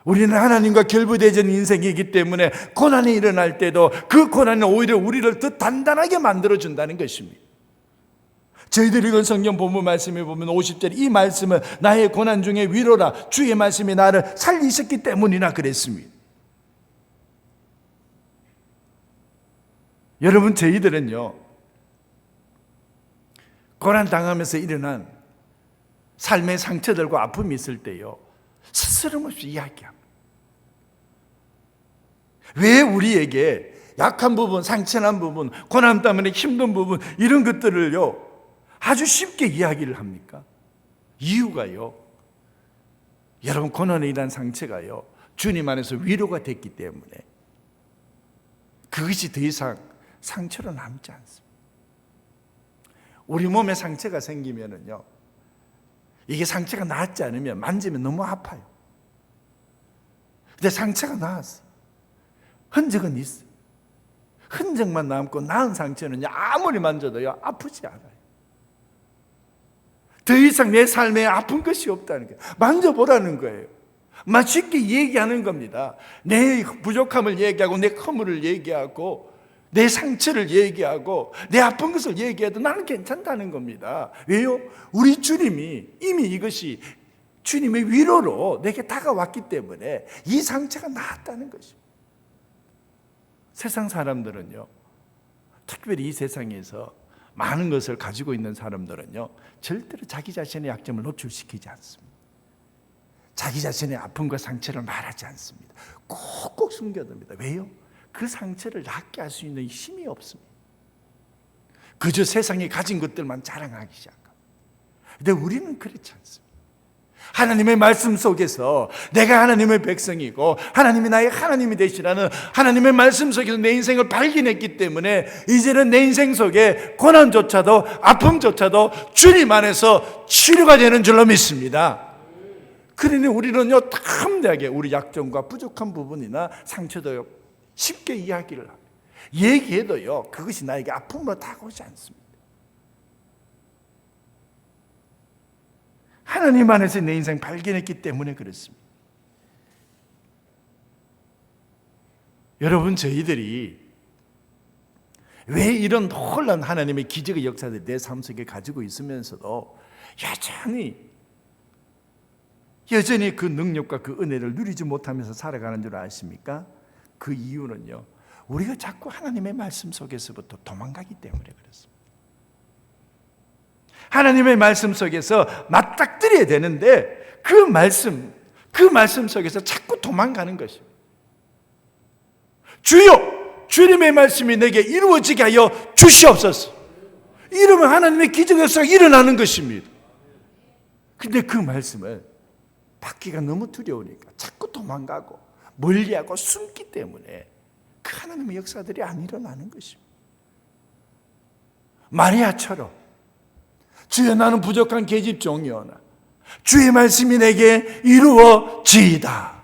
우리는 하나님과 결부되어진 인생이기 때문에 고난이 일어날 때도 그 고난은 오히려 우리를 더 단단하게 만들어준다는 것입니다. 저희들이 읽은 성경 본문 말씀에 보면 50절, 이 말씀은 나의 고난 중에 위로라, 주의 말씀이 나를 살리셨기 때문이라 그랬습니다. 여러분, 저희들은요, 고난 당하면서 일어난 삶의 상처들과 아픔이 있을 때요, 스스럼없이 이야기합니다. 왜 우리에게 약한 부분, 상처난 부분, 고난 때문에 힘든 부분, 이런 것들을요 아주 쉽게 이야기를 합니까? 이유가요, 여러분, 고난에 일한 상처가요 주님 안에서 위로가 됐기 때문에 그것이 더 이상 상처로 남지 않습니다. 우리 몸에 상처가 생기면은요, 이게 상처가 나았지 않으면 만지면 너무 아파요. 근데 상처가 나았어, 흔적은 있어. 흔적만 남고 나은 상처는 아무리 만져도요 아프지 않아요. 더 이상 내 삶에 아픈 것이 없다는 거예요. 만져보라는 거예요. 쉽게 얘기하는 겁니다. 내 부족함을 얘기하고 내 허물을 얘기하고 내 상처를 얘기하고 내 아픈 것을 얘기해도 나는 괜찮다는 겁니다. 왜요? 우리 주님이 이미 이것이 주님의 위로로 내게 다가왔기 때문에 이 상처가 나았다는 것입니다. 세상 사람들은요, 특별히 이 세상에서 많은 것을 가지고 있는 사람들은요, 절대로 자기 자신의 약점을 노출시키지 않습니다. 자기 자신의 아픔과 상처를 말하지 않습니다. 꼭꼭 숨겨둡니다. 왜요? 그 상처를 낫게 할 수 있는 힘이 없습니다. 그저 세상에 가진 것들만 자랑하기 시작합니다. 근데 우리는 그렇지 않습니다. 하나님의 말씀 속에서 내가 하나님의 백성이고 하나님이 나의 하나님이 되시라는 하나님의 말씀 속에서 내 인생을 발견했기 때문에 이제는 내 인생 속에 고난조차도 아픔조차도 주님 안에서 치료가 되는 줄로 믿습니다. 그러니 우리는요, 탐대하게 우리 약점과 부족한 부분이나 상처도요 쉽게 이야기를 합니다. 얘기해도요 그것이 나에게 아픔으로 다가오지 않습니다. 하나님 안에서 내 인생 발견했기 때문에 그렇습니다. 여러분, 저희들이 왜 이런 놀라운 하나님의 기적의 역사를 내 삶 속에 가지고 있으면서도 여전히 그 능력과 그 은혜를 누리지 못하면서 살아가는 줄 아십니까? 그 이유는요, 우리가 자꾸 하나님의 말씀 속에서부터 도망가기 때문에 그렇습니다. 하나님의 말씀 속에서 맞닥뜨려야 되는데 그 말씀 속에서 자꾸 도망가는 것입니다. 주여, 주님의 말씀이 내게 이루어지게 하여 주시옵소서. 이러면 하나님의 기적 역사가 일어나는 것입니다. 근데 그 말씀을 받기가 너무 두려우니까 자꾸 도망가고 멀리하고 숨기 때문에 그 하나님의 역사들이 안 일어나는 것입니다. 마리아처럼 주여, 나는 부족한 계집종이오나 주의 말씀이 내게 이루어지이다.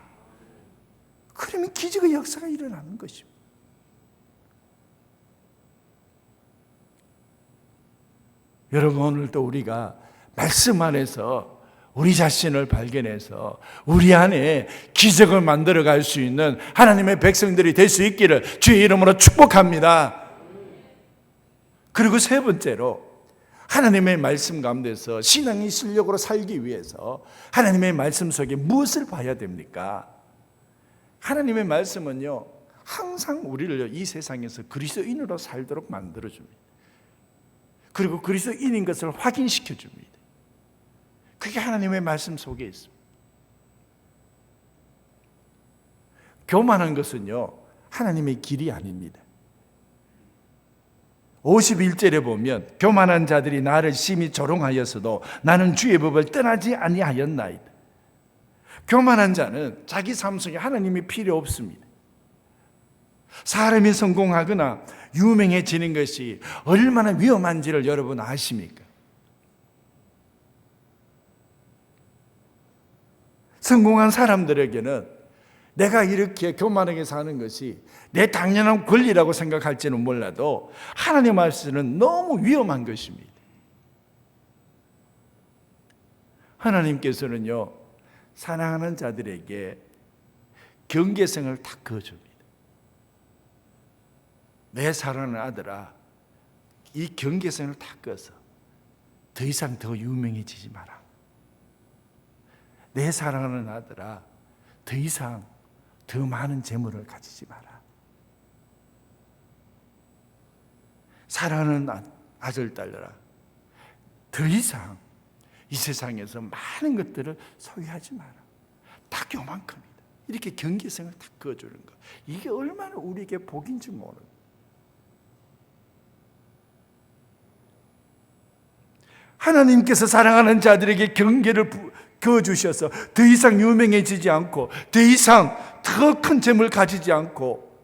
그러면 기적의 역사가 일어나는 것입니다. 여러분, 오늘도 우리가 말씀 안에서 우리 자신을 발견해서 우리 안에 기적을 만들어갈 수 있는 하나님의 백성들이 될 수 있기를 주의 이름으로 축복합니다. 그리고 세 번째로, 하나님의 말씀 가운데서 신앙의 실력으로 살기 위해서 하나님의 말씀 속에 무엇을 봐야 됩니까? 하나님의 말씀은요, 항상 우리를 이 세상에서 그리스도인으로 살도록 만들어줍니다. 그리고 그리스도인인 것을 확인시켜줍니다. 그게 하나님의 말씀 속에 있습니다. 교만한 것은요, 하나님의 길이 아닙니다. 51절에 보면 교만한 자들이 나를 심히 조롱하였어도 나는 주의 법을 떠나지 아니하였나이다. 교만한 자는 자기 삶 속에 하나님이 필요 없습니다. 사람이 성공하거나 유명해지는 것이 얼마나 위험한지를 여러분 아십니까? 성공한 사람들에게는 내가 이렇게 교만하게 사는 것이 내 당연한 권리라고 생각할지는 몰라도 하나님 말씀은 너무 위험한 것입니다. 하나님께서는요, 사랑하는 자들에게 경계성을 딱 그어줍니다. 내 사랑하는 아들아, 이 경계성을 딱 그어서 더 이상 더 유명해지지 마라. 내 사랑하는 아들아, 더 이상 더 많은 재물을 가지지 마라. 사랑하는 아들, 딸들아, 더 이상 이 세상에서 많은 것들을 소유하지 마라. 딱 요만큼이다. 이렇게 경계성을 딱 그어주는 것, 이게 얼마나 우리에게 복인지 모르는. 하나님께서 사랑하는 자들에게 경계를 그어주셔서 더 이상 유명해지지 않고 더 이상 더 큰 재물 가지지 않고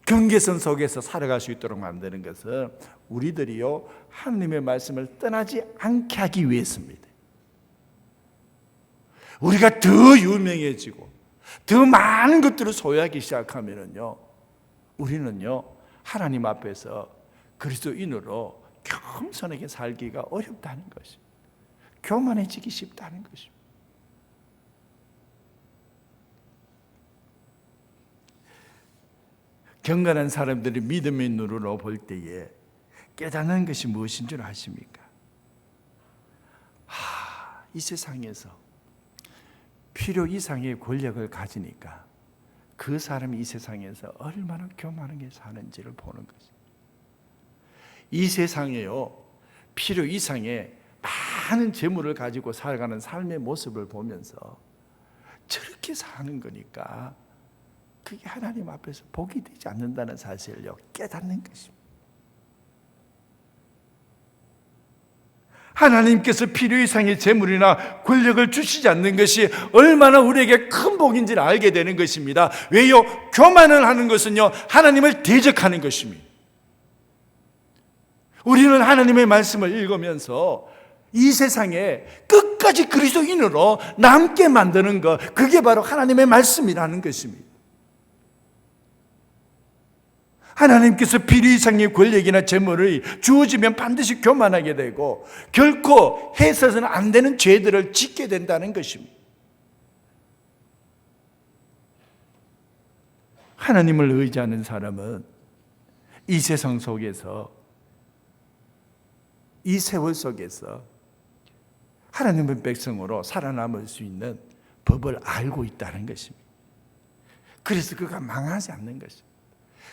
경계선 속에서 살아갈 수 있도록 만드는 것은 우리들이요, 하나님의 말씀을 떠나지 않게 하기 위해서입니다. 우리가 더 유명해지고 더 많은 것들을 소유하기 시작하면은요, 우리는요, 하나님 앞에서 그리스도인으로 겸손하게 살기가 어렵다는 것입니다. 교만해지기 쉽다는 것입니다. 경건한 사람들이 믿음의 눈으로 볼 때에 깨닫는 것이 무엇인 줄 아십니까? 이 세상에서 필요 이상의 권력을 가지니까 그 사람이 이 세상에서 얼마나 교만하게 사는지를 보는 것입니다. 이 세상에요, 필요 이상의 많은 재물을 가지고 살아가는 삶의 모습을 보면서 저렇게 사는 거니까 그게 하나님 앞에서 복이 되지 않는다는 사실을요, 깨닫는 것입니다. 하나님께서 필요 이상의 재물이나 권력을 주시지 않는 것이 얼마나 우리에게 큰 복인지를 알게 되는 것입니다. 왜요? 교만을 하는 것은요, 하나님을 대적하는 것입니다. 우리는 하나님의 말씀을 읽으면서 이 세상에 끝까지 그리스도인으로 남게 만드는 것, 그게 바로 하나님의 말씀이라는 것입니다. 하나님께서 필요 이상의 권력이나 재물을 주어지면 반드시 교만하게 되고 결코 해서는 안 되는 죄들을 짓게 된다는 것입니다. 하나님을 의지하는 사람은 이 세상 속에서, 이 세월 속에서 하나님의 백성으로 살아남을 수 있는 법을 알고 있다는 것입니다. 그래서 그가 망하지 않는 것입니다.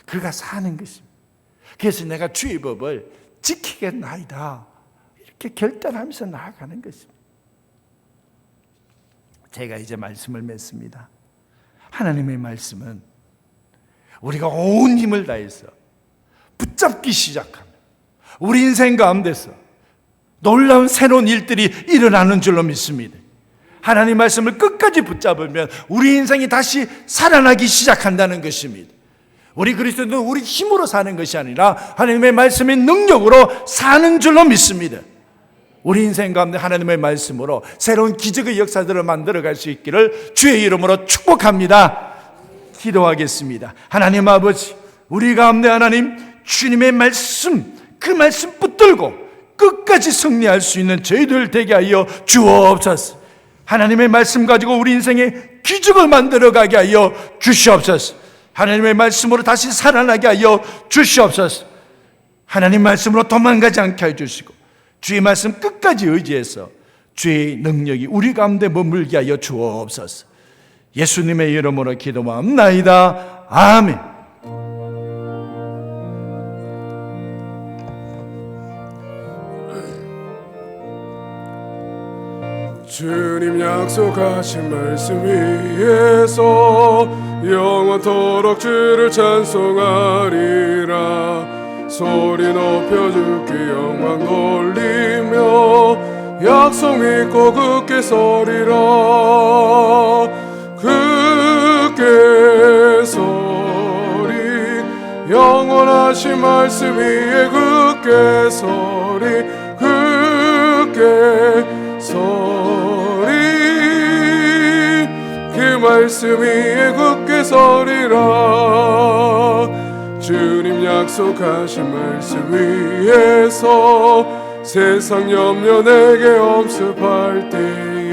그가 사는 것입니다. 그래서 내가 주의 법을 지키겠나이다, 이렇게 결단하면서 나아가는 것입니다. 제가 이제 말씀을 맺습니다. 하나님의 말씀은 우리가 온 힘을 다해서 붙잡기 시작하면 우리 인생 가운데서 놀라운 새로운 일들이 일어나는 줄로 믿습니다. 하나님 말씀을 끝까지 붙잡으면 우리 인생이 다시 살아나기 시작한다는 것입니다. 우리 그리스도는 우리 힘으로 사는 것이 아니라 하나님의 말씀의 능력으로 사는 줄로 믿습니다. 우리 인생 가운데 하나님의 말씀으로 새로운 기적의 역사들을 만들어갈 수 있기를 주의 이름으로 축복합니다. 기도하겠습니다. 하나님 아버지, 우리 가운데 하나님 주님의 말씀, 그 말씀 붙들고 끝까지 승리할 수 있는 저희들 되게 하여 주옵소서. 하나님의 말씀 가지고 우리 인생에 기적을 만들어가게 하여 주시옵소서. 하나님의 말씀으로 다시 살아나게 하여 주시옵소서. 하나님 말씀으로 도망가지 않게 해주시고 주의 말씀 끝까지 의지해서 주의 능력이 우리 가운데 머물게 하여 주옵소서. 예수님의 이름으로 기도합나이다. 아멘. 주님 약속하신 말씀 위에서 영원토록 주를 찬송하리라. 소리 높여 주께 영광 돌리며 약속 믿고 굳게 서리라. 굳게 서리. 영원하신 말씀 위에 굳게 서리. 굳게 서리. 그 말씀 위에 굳게 서리라. 주님 약속하신 말씀 위에서 세상 염려 내게 엄습할 때에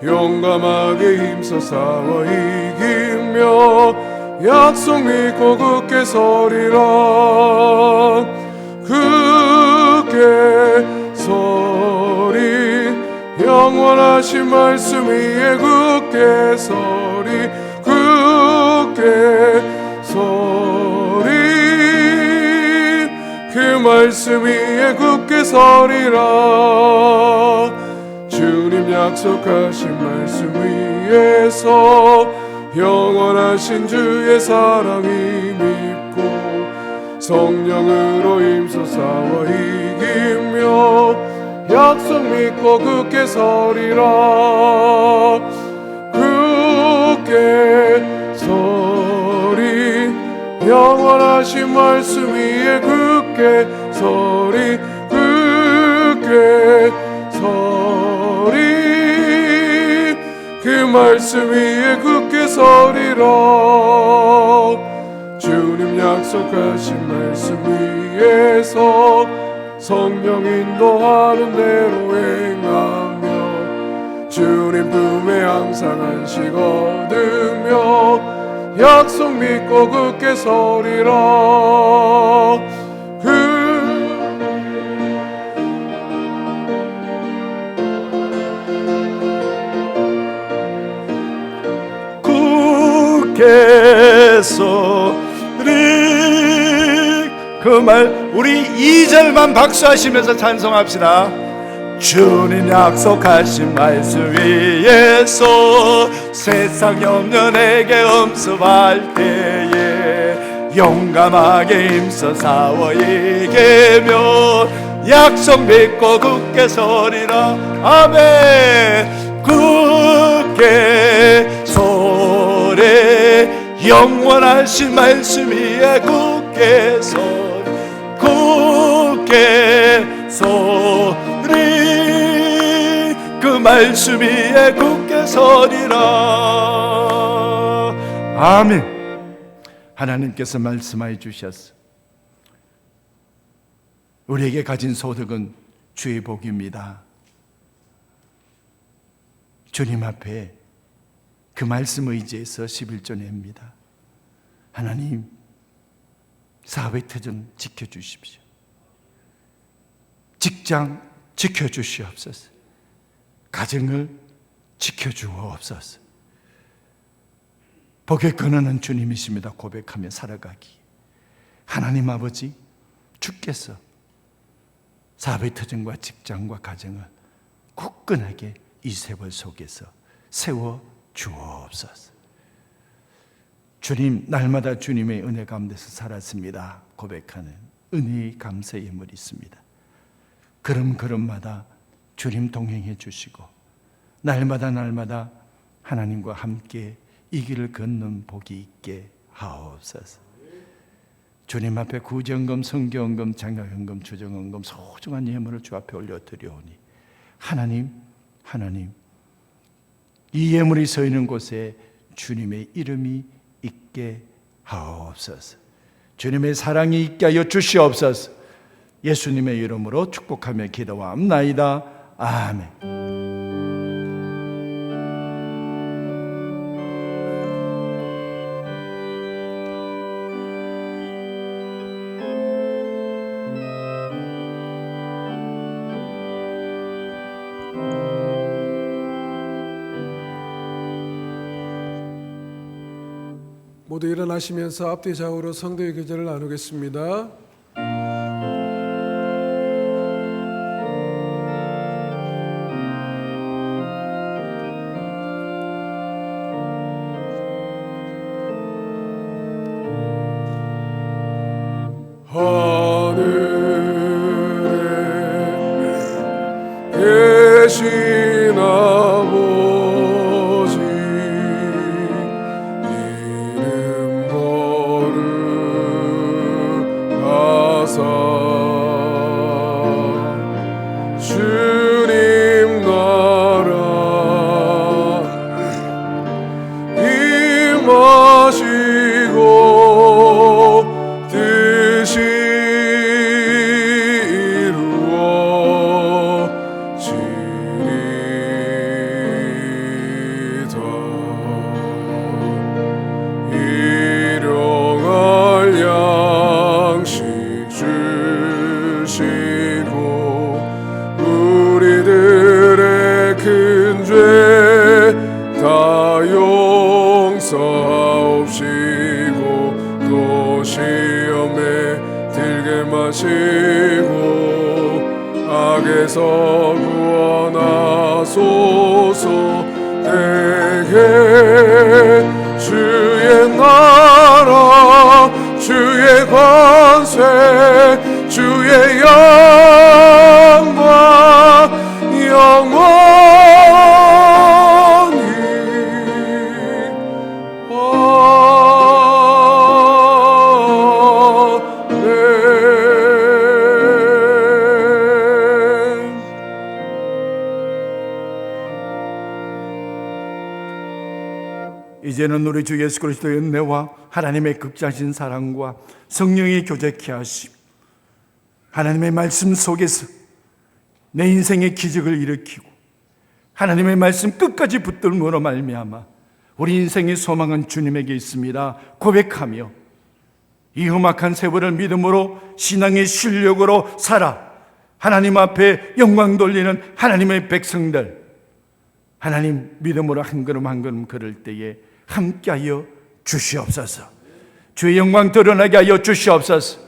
용감하게 힘써 싸워 이기며 약속 믿고 굳게 서리라. 굳게 서리. 영원하신 말씀 위에 굳게 서리. 굳게 서리. 그 말씀 위에 굳게 서리라. 주님 약속하신 말씀 위에서 영원하신 주의 사랑이 믿고 성령으로 힘써 싸워 이기며 약속 믿고 굳게 서리라. 굳게 서리. 영원하신 말씀 위에 굳게 서리. 굳게 서리. 그 말씀 위에 굳게 서리라. 주님 약속하신 말씀 위에서 성령 인도하는 대로 행하며 주님 품에 항상 안식 얻으며 약속 믿고 굳게 서리라. 굳게 서리. 그 말 우리 2절만 박수하시면서 찬송합시다. 주님 약속하신 말씀 위에서 세상 염려 내게 엄습할 때에 용감하게 힘써 싸워 이기며 약속 믿고 굳게 서리라. 아멘. 굳게 서리. 영원하신 말씀 위에 굳게 서리. 굳게 서리. 그 말씀 위에 굳게 서리라. 아멘. 하나님께서 말씀하여 주셨어. 우리에게 가진 소득은 주의 복입니다. 주님 앞에 그 말씀 의지해서 11조 냅니다. 하나님, 사회 터전 지켜주십시오. 직장 지켜주시옵소서. 가정을 지켜주옵소서. 복의 근원은 주님이십니다. 고백하며 살아가기. 하나님 아버지, 주께서 사회터전과 직장과 가정을 굳건하게 이 세월 속에서 세워 주옵소서. 주님, 날마다 주님의 은혜 가운데서 살았습니다. 고백하는 은혜의 감사 예물이 있습니다. 걸음걸음마다 주님 동행해 주시고 날마다 하나님과 함께 이 길을 걷는 복이 있게 하옵소서. 주님 앞에 구정금, 성경금, 장가현금, 주정헌금 소중한 예물을 주 앞에 올려드려오니 하나님 이 예물이 서 있는 곳에 주님의 이름이 있게 하옵소서. 주님의 사랑이 있게 하여 주시옵소서. 예수님의 이름으로 축복하며 기도함나이다. 아멘. 모두 일어나시면서 앞뒤 좌우로 성도의 교제를 나누겠습니다. 하늘에 악에서 구원하소서. 대개 주의 나라 주의 권세 주의 영광 영원히 이제는 우리 주 예수 그리스도의 은혜와 하나님의 극자신 사랑과 성령의 교제케 하심, 하나님의 말씀 속에서 내 인생의 기적을 일으키고 하나님의 말씀 끝까지 붙들므로 말미암아 우리 인생의 소망은 주님에게 있습니다 고백하며 이 험악한 세월을 믿음으로 신앙의 실력으로 살아 하나님 앞에 영광 돌리는 하나님의 백성들, 하나님 믿음으로 한 걸음 한 걸음 걸을 때에 함께하여 주시옵소서. 주의 영광 드러나게 하여 주시옵소서.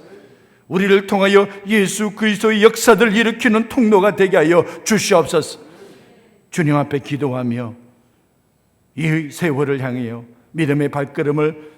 우리를 통하여 예수 그리스도의 역사들을 일으키는 통로가 되게 하여 주시옵소서. 주님 앞에 기도하며 이 세월을 향하여 믿음의 발걸음을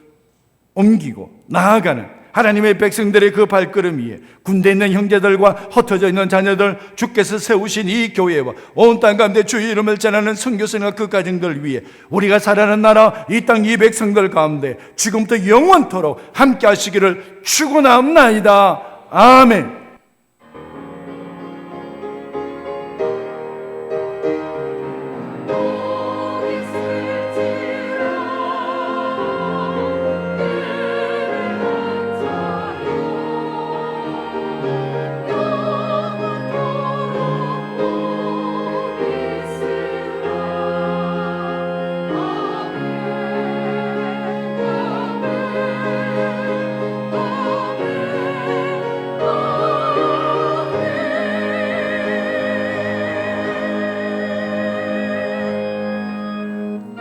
옮기고 나아가는 하나님의 백성들의 그 발걸음 위에 군대에 있는 형제들과 흩어져 있는 자녀들, 주께서 세우신 이 교회와 온 땅 가운데 주의 이름을 전하는 선교사님과 그 가정들 위에 우리가 살아가는 나라 이 땅 이 백성들 가운데 지금부터 영원토록 함께 하시기를 축원합나이다. 아멘.